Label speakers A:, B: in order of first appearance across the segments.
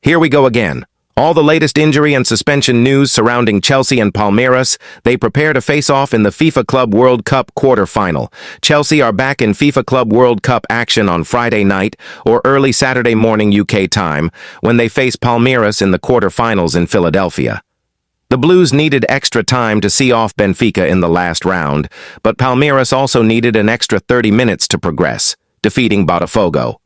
A: Here we go again. All the latest injury and suspension news surrounding Chelsea and Palmeiras. They prepare to face off in the FIFA Club World Cup quarter-final. Chelsea are back in FIFA Club World Cup action on Friday night or early Saturday morning UK time when they face Palmeiras in the quarter-finals in Philadelphia. The Blues needed extra time to see off Benfica in the last round, but Palmeiras also needed an extra 30 minutes to progress, defeating Botafogo.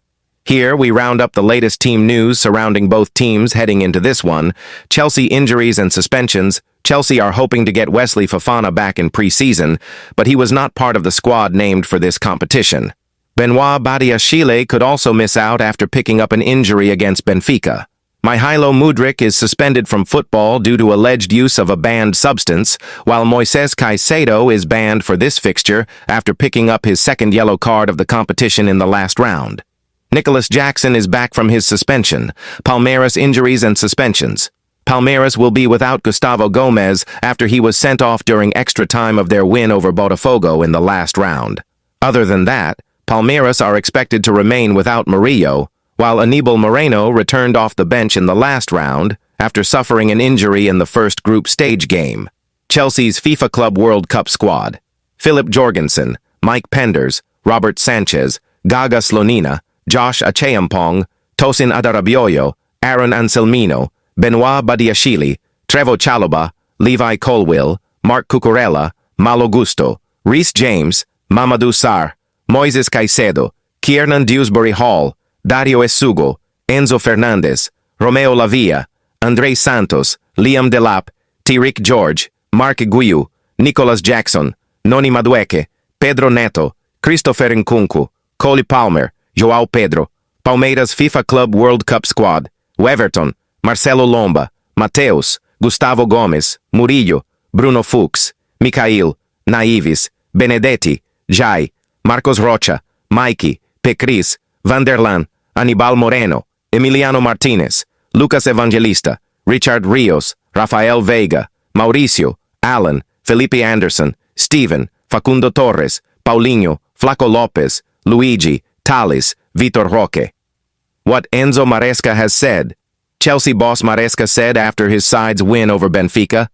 A: Here, we round up the latest team news surrounding both teams heading into this one. Chelsea injuries and suspensions. Chelsea are hoping to get Wesley Fofana back in pre-season, but he was not part of the squad named for this competition. Benoit Badiashile could also miss out after picking up an injury against Benfica. Mihailo Mudryk is suspended from football due to alleged use of a banned substance, while Moises Caicedo is banned for this fixture after picking up his second yellow card of the competition in the last round. Nicholas Jackson is back from his suspension. Palmeiras injuries and suspensions. Palmeiras will be without Gustavo Gomes after he was sent off during extra time of their win over Botafogo in the last round. Other than that, Palmeiras are expected to remain without Murillo, while Aníbal Moreno returned off the bench in the last round after suffering an injury in the first group stage game. Chelsea's FIFA Club World Cup squad. Philip Jorgensen, Mike Penders, Robert Sanchez, Gaga Slonina, Josh Acheampong, Tosin Adarabioyo, Aaron Anselmino, Benoit Badiashile, Trevo Chalobah, Levi Colwill, Mark Cucurella, Malo Gusto, Reece James, Mamadou Sarr, Moises Caicedo, Kiernan Dewsbury Hall, Dario Esugo, Enzo Fernandez, Romeo Lavia, André Santos, Liam Delap, Tyrick George, Mark Guiu, Nicolas Jackson, Noni Madueke, Pedro Neto, Christopher Nkunku, Cole Palmer, João Pedro, Palmeiras FIFA Club World Cup Squad, Weverton, Marcelo Lomba, Mateus, Gustavo Gomes, Murillo, Bruno Fuchs, Mikhail, Naives, Benedetti, Jai, Marcos Rocha, Mikey, Pecris, Vanderlan, Aníbal Moreno, Emiliano Martinez, Lucas Evangelista, Richard Rios, Rafael Veiga, Mauricio, Alan, Felipe Anderson, Steven, Facundo Torres, Paulinho, Flaco Lopez, Luigi, Thales, Vitor Roque. What Enzo Maresca has said. Chelsea boss Maresca said after his side's win over Benfica,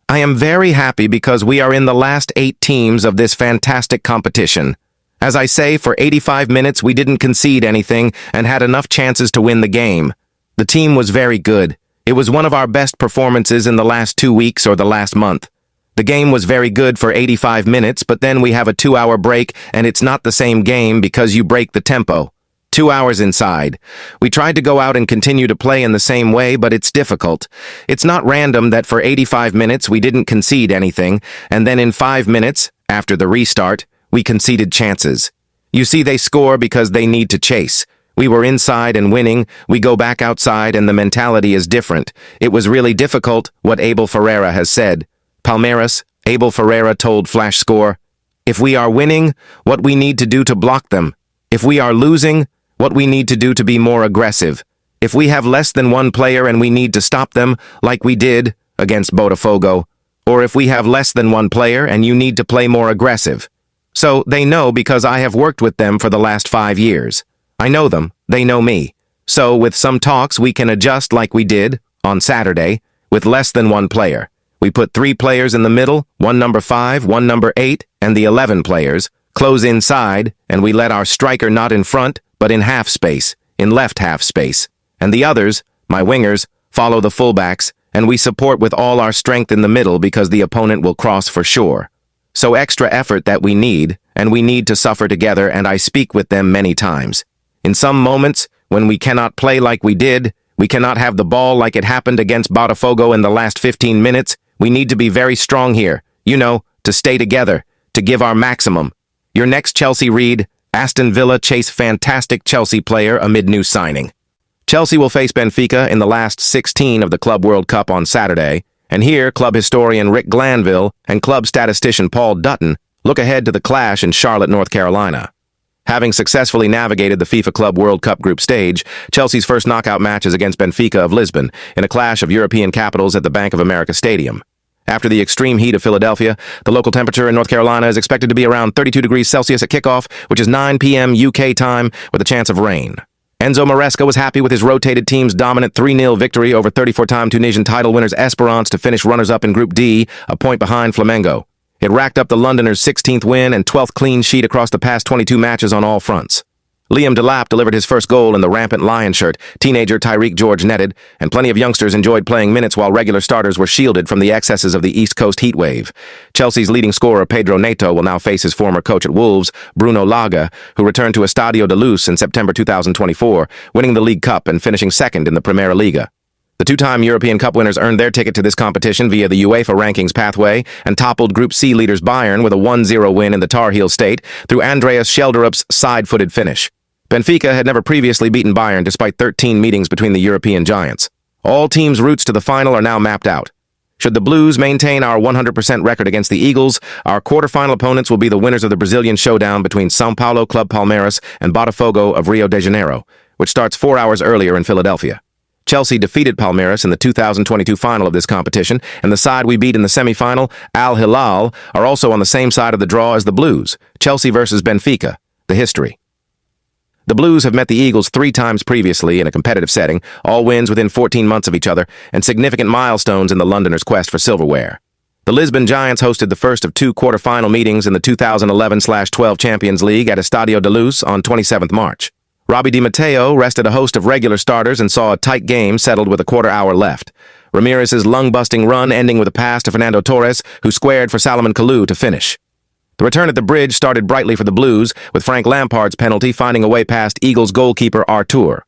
A: "I am very happy because we are in the last 8 teams of this fantastic competition. As I say, for 85 minutes we didn't concede anything and had enough chances to win the game. The team was very good. It was one of our best performances in the last 2 weeks or the last month. The game was very good for 85 minutes, but then we have a 2-hour break and it's not the same game because you break the tempo. 2 hours inside. We tried to go out and continue to play in the same way, but it's difficult. It's not random that for 85 minutes we didn't concede anything, and then in 5 minutes, after the restart, we conceded chances. You see, they score because they need to chase. We were inside and winning, we go back outside and the mentality is different. It was really difficult, what Abel Ferreira has said. Palmeiras, Abel Ferreira told Flash Score, if we are winning, what we need to do to block them. If we are losing, what we need to do to be more aggressive. If we have less than one player and we need to stop them, like we did against Botafogo, or if we have less than one player and you need to play more aggressive. So they know because I have worked with them for the last 5 years. I know them, they know me. So with some talks we can adjust like we did on Saturday with less than one player. We put 3 players in the middle, one number 5, one number 8, and the 11 players, close inside, and we let our striker not in front, but in half space, in left half space. And the others, my wingers, follow the fullbacks, and we support with all our strength in the middle because the opponent will cross for sure. So extra effort that we need, and we need to suffer together, and I speak with them many times. In some moments, when we cannot play like we did, we cannot have the ball like it happened against Botafogo in the last 15 minutes, we need to be very strong here, you know, to stay together, to give our maximum. Your next Chelsea read, Aston Villa chase fantastic Chelsea player amid new signing. Chelsea will face Benfica in the last 16 of the Club World Cup on Saturday, and here club historian Rick Glanville and club statistician Paul Dutton look ahead to the clash in Charlotte, North Carolina. Having successfully navigated the FIFA Club World Cup group stage, Chelsea's first knockout match is against Benfica of Lisbon in a clash of European capitals at the Bank of America Stadium. After the extreme heat of Philadelphia, the local temperature in North Carolina is expected to be around 32 degrees Celsius at kickoff, which is 9 p.m. UK time, with a chance of rain. Enzo Maresca was happy with his rotated team's dominant 3-0 victory over 34-time Tunisian title winners Esperance to finish runners-up in Group D, a point behind Flamengo. It racked up the Londoners' 16th win and 12th clean sheet across the past 22 matches on all fronts. Liam Delap delivered his first goal in the rampant Lion shirt, teenager Tyreek George netted, and plenty of youngsters enjoyed playing minutes while regular starters were shielded from the excesses of the East Coast heatwave. Chelsea's leading scorer Pedro Neto will now face his former coach at Wolves, Bruno Lage, who returned to Estadio de Luz in September 2024, winning the League Cup and finishing second in the Primera Liga. The two-time European Cup winners earned their ticket to this competition via the UEFA rankings pathway and toppled Group C leaders Bayern with a 1-0 win in the Tar Heel state through Andreas Schelderup's side-footed finish. Benfica had never previously beaten Bayern despite 13 meetings between the European giants. All teams' routes to the final are now mapped out. Should the Blues maintain our 100% record against the Eagles, our quarterfinal opponents will be the winners of the Brazilian showdown between São Paulo club Palmeiras and Botafogo of Rio de Janeiro, which starts 4 hours earlier in Philadelphia. Chelsea defeated Palmeiras in the 2022 final of this competition, and the side we beat in the semi-final, Al Hilal, are also on the same side of the draw as the Blues. Chelsea versus Benfica. The history. The Blues have met the Eagles 3 times previously in a competitive setting, all wins within 14 months of each other, and significant milestones in the Londoners' quest for silverware. The Lisbon Giants hosted the first of 2 quarter-final meetings in the 2011-12 Champions League at Estadio de Luz on 27th March. Robbie Di Matteo rested a host of regular starters and saw a tight game settled with a quarter-hour left. Ramirez's lung-busting run ending with a pass to Fernando Torres, who squared for Salomon Kalou to finish. The return at the bridge started brightly for the Blues, with Frank Lampard's penalty finding a way past Eagles goalkeeper Artur.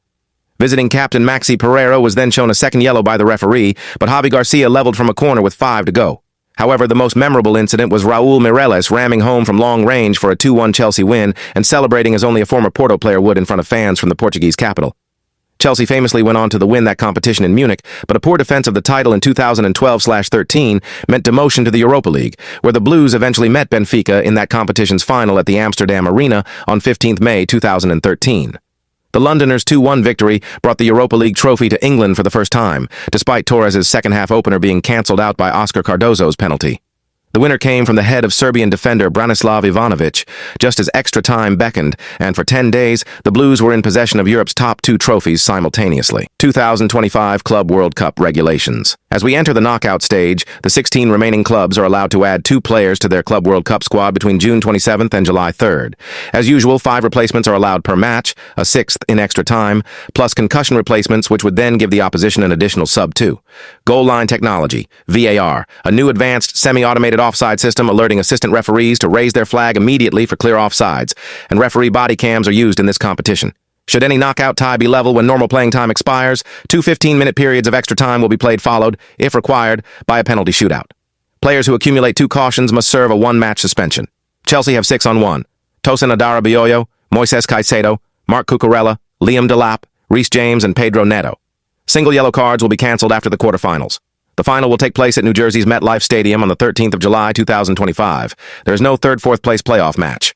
A: Visiting captain Maxi Pereira was then shown a second yellow by the referee, but Javi Garcia leveled from a corner with 5 to go. However, the most memorable incident was Raul Meireles ramming home from long range for a 2-1 Chelsea win and celebrating as only a former Porto player would in front of fans from the Portuguese capital. Chelsea famously went on to win that competition in Munich, but a poor defense of the title in 2012-13 meant demotion to the Europa League, where the Blues eventually met Benfica in that competition's final at the Amsterdam Arena on 15th May 2013. The Londoners' 2-1 victory brought the Europa League trophy to England for the first time, despite Torres' second-half opener being cancelled out by Oscar Cardozo's penalty. The winner came from the head of Serbian defender Branislav Ivanovic, just as extra time beckoned, and for 10 days, the Blues were in possession of Europe's top 2 trophies simultaneously. 2025 Club World Cup regulations. As we enter the knockout stage, the 16 remaining clubs are allowed to add 2 players to their Club World Cup squad between June 27th and July 3rd. As usual, 5 replacements are allowed per match, a 6th in extra time, plus concussion replacements, which would then give the opposition an additional sub-2. Goal line technology, VAR, a new advanced semi-automated offside system alerting assistant referees to raise their flag immediately for clear offsides, and referee body cams are used in this competition. Should any knockout tie be level when normal playing time expires, 2 15-minute periods of extra time will be played followed, if required, by a penalty shootout. Players who accumulate 2 cautions must serve a 1-match suspension. Chelsea have 6 on 1. Tosin Adarabioyo, Moises Caicedo, Marc Cucurella, Liam Delap, Reece James, and Pedro Neto. Single yellow cards will be cancelled after the quarterfinals. The final will take place at New Jersey's MetLife Stadium on the 13th of July, 2025. There is no 3rd-4th place playoff match.